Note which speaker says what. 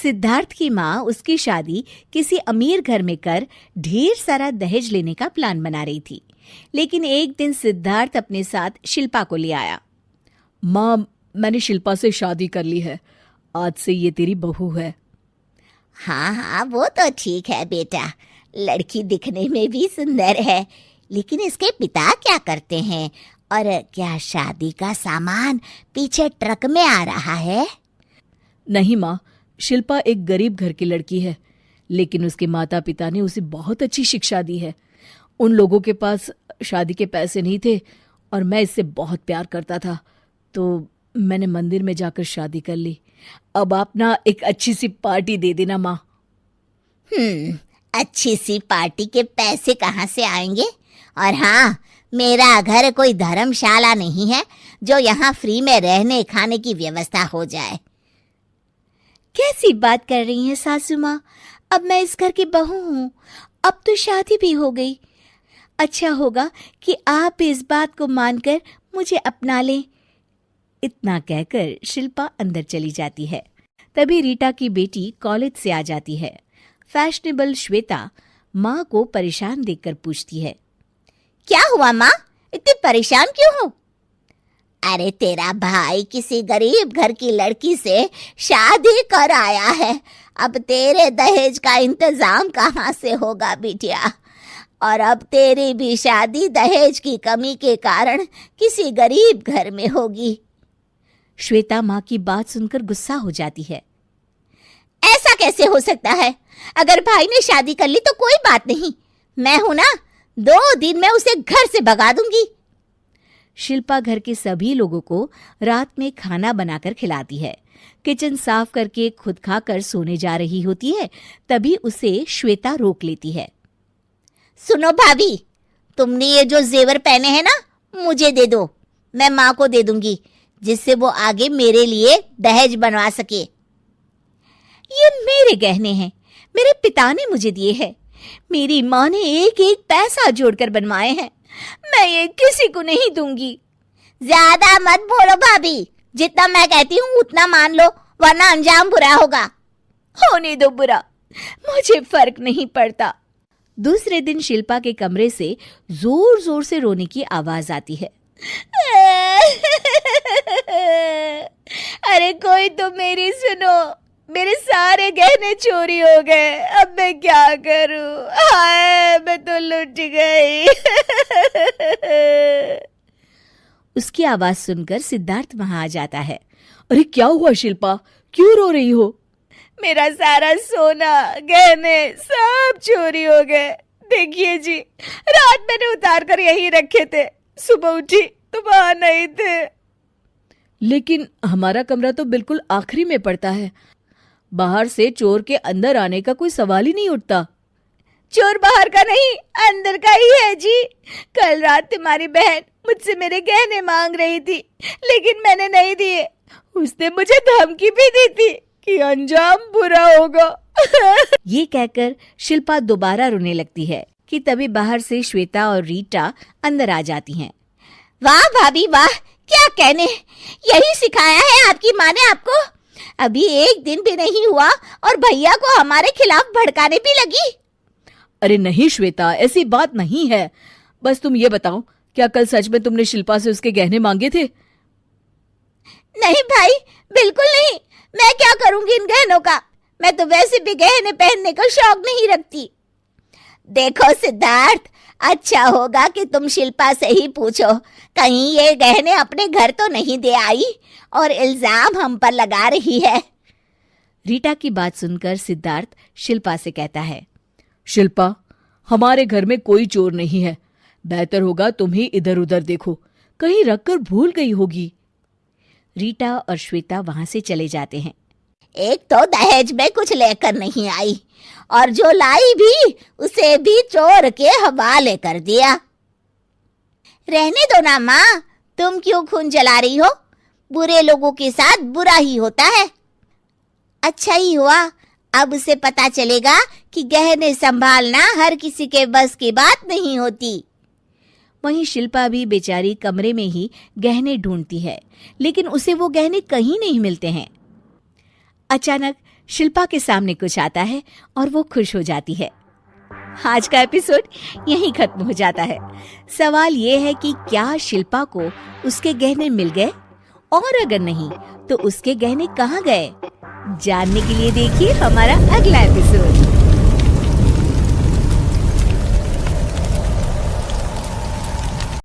Speaker 1: सिद्धार्थ की माँ उसकी शादी किसी अमीर घर में कर ढेर सारा दहेज लेने का प्लान बना रही थी। लेकिन एक दिन सिद्धार्थ अपने साथ शिल्पा को ले आया।
Speaker 2: माँ, मैंने शिल्पा से शादी कर ली है, आज से ये तेरी बहू है।
Speaker 3: हाँ हाँ, वो तो ठीक है बेटा, लड़की दिखने में भी सुंदर है, लेकिन इसके पिता क्या करते हैं और क्या शादी का सामान पीछे ट्रक में आ रहा है?
Speaker 2: नहीं माँ, शिल्पा एक गरीब घर की लड़की है, लेकिन उसके माता पिता ने उसे बहुत अच्छी शिक्षा दी है। उन लोगों के पास शादी के पैसे नहीं थे और मैं इससे बहुत प्यार करता था, तो मैंने मंदिर में जाकर शादी कर ली। अब आप ना एक अच्छी सी पार्टी दे देना माँ।
Speaker 3: अच्छी सी पार्टी के पैसे कहाँ से आएंगे? और हाँ, मेरा घर कोई धर्मशाला नहीं है जो यहाँ फ्री में रहने खाने की व्यवस्था हो जाए।
Speaker 1: कैसी बात कर रही हैं सासू माँ? अब मैं इस घर की बहू हूँ, अब तो शादी भी हो गई। अच्छा होगा कि आप इस बात को मानकर मुझे अपना लें। इतना कहकर शिल्पा अंदर चली जाती है। तभी रीटा की बेटी कॉलेज से आ जाती है। फैशनेबल श्वेता माँ को परेशान देखकर पूछती है,
Speaker 3: क्या हुआ माँ, इतनी परेशान क्यों हो? अरे तेरा भाई किसी गरीब घर की लड़की से शादी कर आया है, अब तेरे दहेज का इंतजाम कहाँ से होगा बिटिया? और अब तेरी भी शादी दहेज की कमी के कारण किसी गरीब घर में होगी।
Speaker 1: श्वेता माँ की बात सुनकर गुस्सा हो जाती है।
Speaker 3: ऐसा कैसे हो सकता है? अगर भाई ने शादी कर ली तो कोई बात नहीं, मैं हूं ना, 2 दिन में उसे घर से भगा दूंगी।
Speaker 1: शिल्पा घर के सभी लोगों को रात में खाना बनाकर खिलाती है। किचन साफ करके खुद खाकर सोने जा रही होती है, तभी उसे श्वेता रोक लेती है।
Speaker 3: सुनो भाभी, तुमने ये जो जेवर पहने हैं ना, मुझे दे दो, मैं माँ को दे दूंगी, जिससे वो आगे मेरे लिए दहेज बनवा सके।
Speaker 1: ये मेरे गहने हैं, मेरे पिता ने मुझे दिए हैं। मेरी माँ ने एक एक पैसा जोड़कर बनवाए हैं, मैं ये किसी को नहीं दूंगी।
Speaker 3: ज्यादा मत बोलो भाभी, जितना मैं कहती हूँ उतना मान लो, वरना अंजाम बुरा होगा।
Speaker 1: होने दो बुरा, मुझे फर्क नहीं पड़ता। दूसरे दिन शिल्पा के कमरे से जोर जोर से रोने की आवाज आती है। अरे कोई तो मेरी सुनो, मेरे सारे गहने चोरी हो गए, अब मैं क्या करूं? हाय, मैं तो लुट गई। उसकी आवाज सुनकर सिद्धार्थ वहां आ जाता है।
Speaker 2: अरे क्या हुआ शिल्पा, क्यों रो रही हो?
Speaker 1: मेरा सारा सोना गहने सब चोरी हो गए। देखिए जी, रात मैंने उतार कर यहीं रखे थे, सुबह उठी तो वहां नहीं थे।
Speaker 2: लेकिन हमारा कमरा तो बिल्कुल आखिरी में पड़ता है, बाहर से चोर के अंदर आने का कोई सवाल ही नहीं उठता।
Speaker 1: चोर बाहर का नहीं, अंदर का ही है जी। कल रात तुम्हारी बहन मुझसे मेरे गहने मांग रही थी, लेकिन मैंने नहीं दिए। उसने मुझे धमकी भी दी थी कि अंजाम बुरा होगा। ये कहकर शिल्पा दोबारा रोने लगती है कि तभी बाहर से श्वेता और रीटा अंदर आ जाती हैं।
Speaker 3: वाह भाभी वाह, क्या कहने, यही सिखाया है आपकी माँ ने आपको? अभी एक दिन भी नहीं हुआ और भैया को हमारे खिलाफ भड़काने भी लगी।
Speaker 2: अरे नहीं श्वेता, ऐसी बात नहीं है। बस तुम ये बताओ, क्या कल सच में तुमने शिल्पा से उसके गहने मांगे थे?
Speaker 3: नहीं भाई, बिल्कुल नहीं। मैं क्या करूंगी इन गहनों का? मैं तो वैसे भी गहने पहनने का शौक नहीं रखती। देखो सिद्धार्थ, अच्छा होगा कि तुम शिल्पा से ही पूछो, कहीं ये गहने अपने घर तो नहीं दे आई और इल्जाम हम पर लगा रही है।
Speaker 1: रीटा की बात सुनकर सिद्धार्थ शिल्पा से कहता है,
Speaker 2: शिल्पा, हमारे घर में कोई चोर नहीं है, बेहतर होगा तुम ही इधर उधर देखो, कहीं रखकर भूल गई होगी।
Speaker 1: रीटा और श्वेता वहां से चले जाते हैं।
Speaker 3: एक तो दहेज में कुछ लेकर नहीं आई और जो लाई भी उसे भी चोर के हवाले कर दिया। रहने दो ना माँ, तुम क्यों खून जला रही हो? बुरे लोगों के साथ बुरा ही होता है। अच्छा ही हुआ, अब उसे पता चलेगा कि गहने संभालना हर किसी के बस की बात नहीं होती।
Speaker 1: वहीं शिल्पा भी बेचारी कमरे में ही गहने ढूंढती है, लेकिन उसे वो गहने कहीं नहीं मिलते हैं। अचानक शिल्पा के सामने कुछ आता है और वो खुश हो जाती है। आज का एपिसोड यहीं खत्म हो जाता है। सवाल ये है कि क्या शिल्पा को उसके गहने मिल गए, और अगर नहीं तो उसके गहने कहाँ गए? जानने के लिए देखिए हमारा अगला एपिसोड।